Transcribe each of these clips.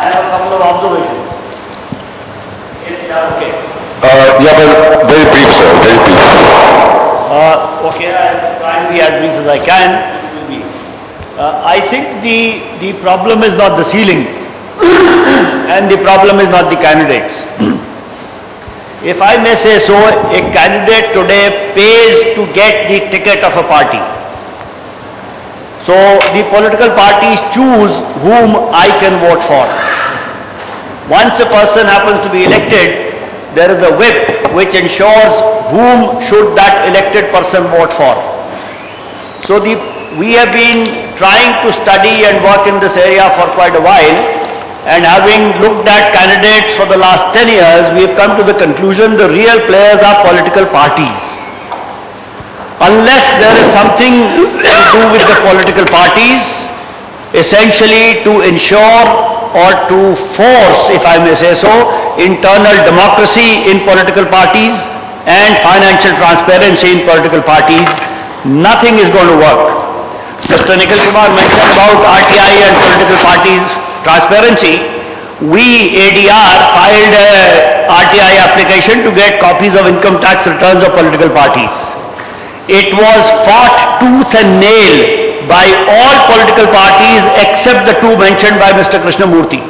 I have a couple of observations. If you are okay. Yeah, but very brief, sir, very brief. Okay, I'll try and be as brief as I can. I think the problem is not the ceiling and the problem is not the candidates. If I may say so, a candidate today pays to get the ticket of a party. So the political parties choose whom I can vote for. Once a person happens to be elected, there is a whip which ensures whom should that elected person vote for. So we have been trying to study and work in this area for quite a while, and having looked at candidates for the last 10 years, we have come to the conclusion the real players are political parties. Unless there is something to do with the political parties, essentially to ensure or to force, if I may say so, internal democracy in political parties and financial transparency in political parties, nothing is going to work. Mr. Nikhil Kumar mentioned about RTI and political parties transparency. We, ADR, filed a RTI application to get copies of income tax returns of political parties. It was fought tooth and nail by all political parties except the two mentioned by Mr. Krishnamurthy.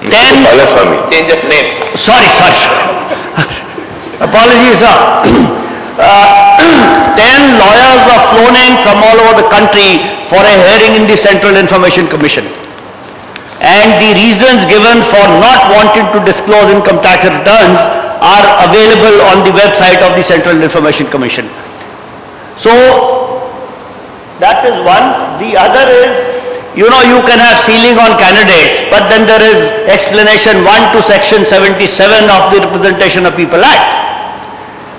Change of name. Sorry. Apologies, sir. 10 lawyers were flown in from all over the country for a hearing in the Central Information Commission. And the reasons given for not wanting to disclose income tax returns are available on the website of the Central Information Commission. So, that is one. The other is, you can have ceiling on candidates, but then there is explanation 1 to section 77 of the Representation of People Act,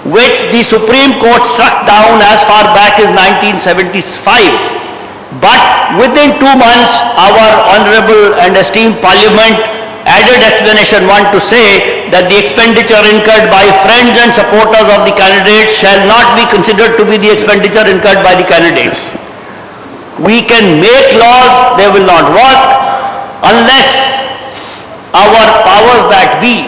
which the Supreme Court struck down as far back as 1975. But within 2 months, our honorable and esteemed Parliament added explanation 1 to say that the expenditure incurred by friends and supporters of the candidates shall not be considered to be the expenditure incurred by the candidates. We can make laws, they will not work unless our powers that be,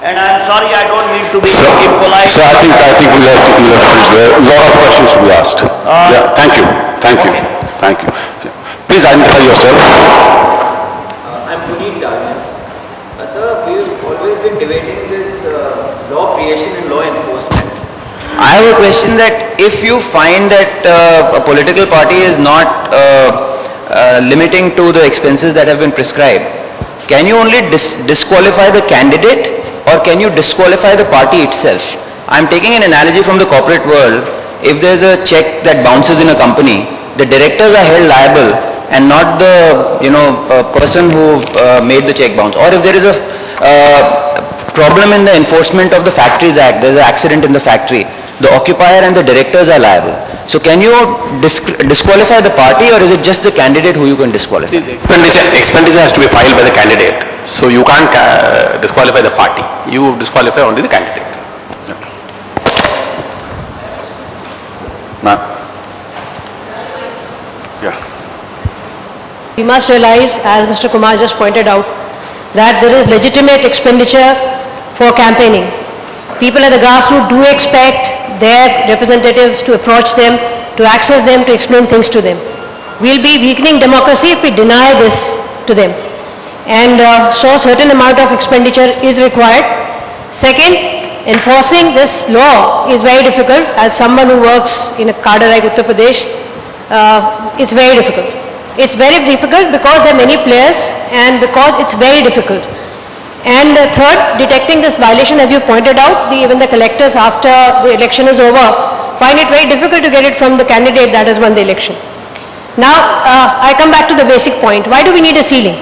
and I'm sorry, I don't mean to be impolite. So I think we'll have to finish there. A lot of questions to be asked. Yeah, thank you. Please identify yourself. I'm Puneet Dalmia. Sir, we've always been debating this law creation and law enforcement. I have a question that if you find that a political party is not limiting to the expenses that have been prescribed, can you only disqualify the candidate or can you disqualify the party itself? I'm taking an analogy from the corporate world. If there's a check that bounces in a company, the directors are held liable and not the person who made the check bounce. Or if there is a problem in the enforcement of the Factories Act, there's an accident in the factory, the occupier and the directors are liable. So can you disqualify the party or is it just the candidate who you can disqualify? Expenditure has to be filed by the candidate. So you can't disqualify the party. You disqualify only the candidate. Ma'am. Yeah. We must realize, as Mr. Kumar just pointed out, that there is legitimate expenditure for campaigning. People at the grassroots do expect their representatives to approach them, to access them, to explain things to them. We'll be weakening democracy if we deny this to them. And so a certain amount of expenditure is required. Second, enforcing this law is very difficult. As someone who works in a cadre like Uttar Pradesh, it's very difficult. It's very difficult because there are many players and because it's very difficult. And third, detecting this violation, as you pointed out, even the collectors after the election is over find it very difficult to get it from the candidate that has won the election. Now, I come back to the basic point. Why do we need a ceiling?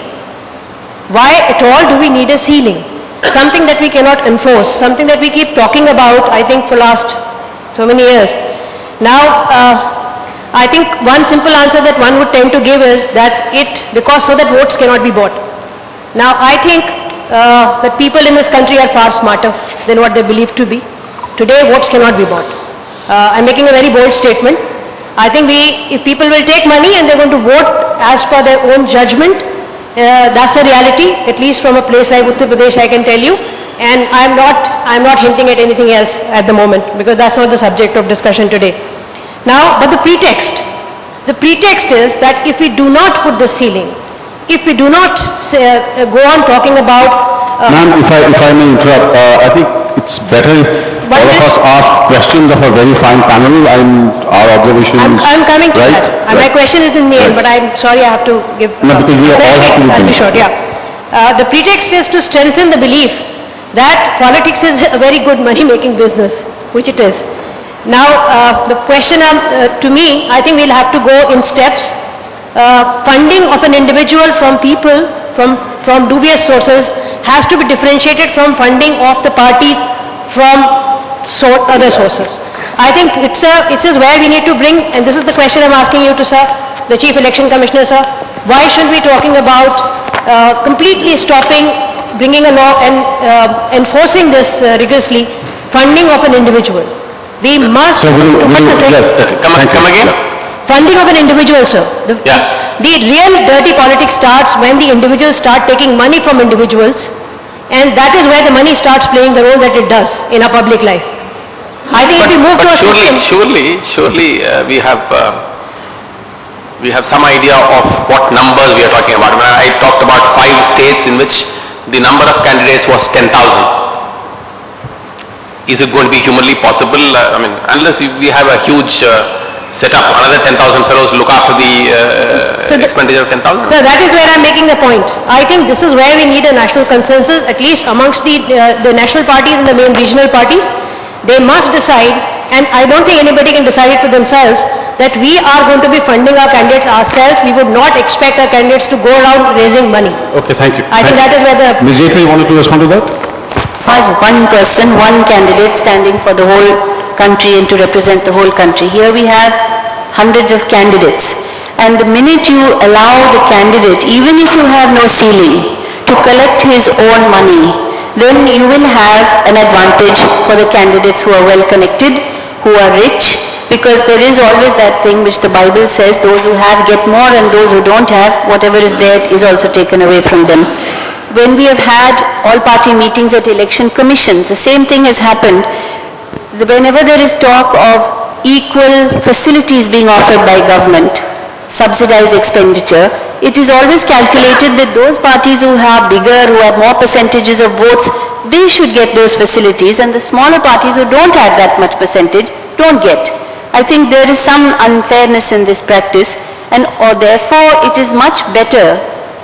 Why at all do we need a ceiling? Something that we cannot enforce, something that we keep talking about, I think, for last so many years. Now, I think one simple answer that one would tend to give is that so that votes cannot be bought. Now, I think that people in this country are far smarter than what they believe to be. Today, votes cannot be bought. I'm making a very bold statement. I think if people will take money and they're going to vote as per their own judgment, That's a reality, at least from a place like Uttar Pradesh, I can tell you. And I'm not hinting at anything else at the moment, because that's not the subject of discussion today. Now, but the pretext is that if we do not put the ceiling, if we do not go on talking about... Ma'am, if I may interrupt, I think it's better if all of us ask questions of a very fine panel and our observations... I'm coming to right? that. My question is in the end, but I'm sorry I have to give... No, because we all have to be I'll be finished. short, yeah. The pretext is to strengthen the belief that politics is a very good money-making business, which it is. Now, the question to me, I think we'll have to go in steps. Funding of an individual from people, from dubious sources, has to be differentiated from funding of the parties from other sources. I think it is where we need to bring, and this is the question I'm asking you to, sir, the Chief Election Commissioner, sir, why shouldn't we be talking about completely stopping, bringing a law and enforcing this rigorously, funding of an individual? We must... So yes, okay. Come again? Funding of an individual, sir. The real dirty politics starts when the individuals start taking money from individuals, and that is where the money starts playing the role that it does in our public life. I think if we move to a system... Surely we have some idea of what numbers we are talking about. I talked about 5 states in which the number of candidates was 10,000. Is it going to be humanly possible? Unless we have a huge setup, another 10,000 fellows look after the expenditure of 10,000. So that is where I'm making the point. I think this is where we need a national consensus, at least amongst the national parties and the main regional parties. They must decide, and I don't think anybody can decide it for themselves, that we are going to be funding our candidates ourselves. We would not expect our candidates to go around raising money. Okay, thank you. I think that is where the... Ms. Jaitley, you wanted to respond to that? As one person, one candidate standing for the whole country and to represent the whole country. Here we have hundreds of candidates. And the minute you allow the candidate, even if you have no ceiling, to collect his own money, then you will have an advantage for the candidates who are well connected, who are rich, because there is always that thing which the Bible says, those who have get more and those who don't have, whatever is there is also taken away from them. When we have had all-party meetings at election commissions, the same thing has happened. Whenever there is talk of equal facilities being offered by government, subsidized expenditure, it is always calculated that those parties who have bigger, who have more percentages of votes, they should get those facilities, and the smaller parties who don't have that much percentage don't get. I think there is some unfairness in this practice, and therefore it is much better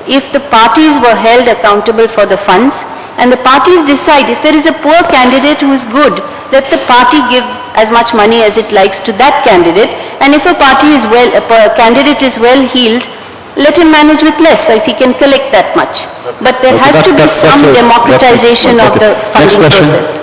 if the parties were held accountable for the funds, and the parties decide if there is a poor candidate who is good, let the party give as much money as it likes to that candidate, and if a candidate is well heeled, let him manage with less, if he can collect that much. But there has to be some democratization of the funding process.